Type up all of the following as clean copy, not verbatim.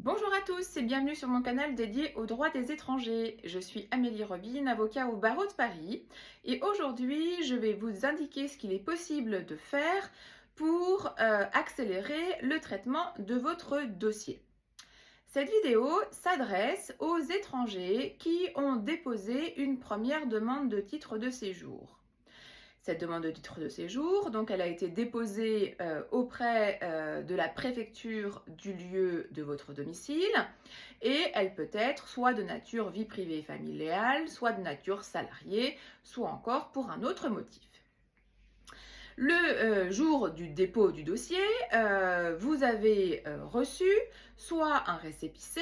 Bonjour à tous et bienvenue sur mon canal dédié aux droits des étrangers. Je suis Amélie Robine, avocat au barreau de Paris et aujourd'hui je vais vous indiquer ce qu'il est possible de faire pour accélérer le traitement de votre dossier. Cette vidéo s'adresse aux étrangers qui ont déposé une première demande de titre de séjour. Cette demande de titre de séjour, donc elle a été déposée auprès de la préfecture du lieu de votre domicile et elle peut être soit de nature vie privée et familiale, soit de nature salariée, soit encore pour un autre motif. Le jour du dépôt du dossier, vous avez reçu soit un récépissé,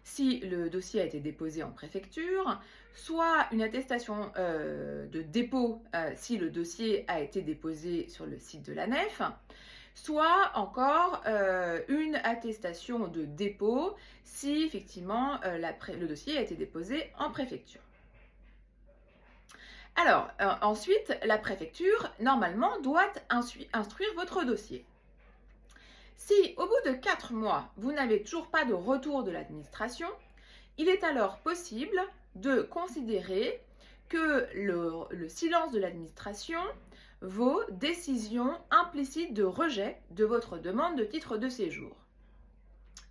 si le dossier a été déposé en préfecture, soit une attestation de dépôt si le dossier a été déposé sur le site de la nef, soit encore une attestation de dépôt si effectivement le dossier a été déposé en préfecture. Alors, ensuite, la préfecture, normalement, doit instruire votre dossier. Si, au bout de 4 mois, vous n'avez toujours pas de retour de l'administration, il est alors possible de considérer que le silence de l'administration vaut décision implicite de rejet de votre demande de titre de séjour.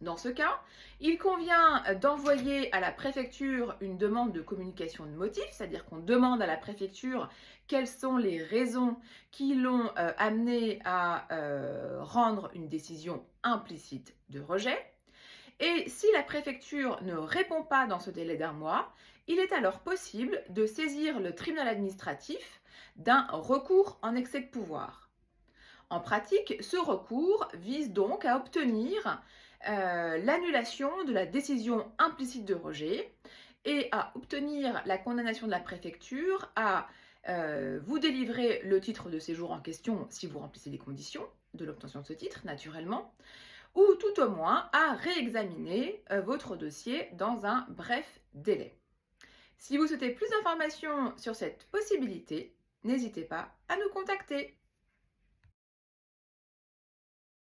Dans ce cas, il convient d'envoyer à la préfecture une demande de communication de motif, c'est-à-dire qu'on demande à la préfecture quelles sont les raisons qui l'ont amené à rendre une décision implicite de rejet. Et si la préfecture ne répond pas dans ce délai d'un mois, il est alors possible de saisir le tribunal administratif d'un recours en excès de pouvoir. En pratique, ce recours vise donc à obtenir l'annulation de la décision implicite de rejet et à obtenir la condamnation de la préfecture à vous délivrer le titre de séjour en question si vous remplissez les conditions de l'obtention de ce titre, naturellement, ou tout au moins à réexaminer votre dossier dans un bref délai. Si vous souhaitez plus d'informations sur cette possibilité, n'hésitez pas à nous contacter.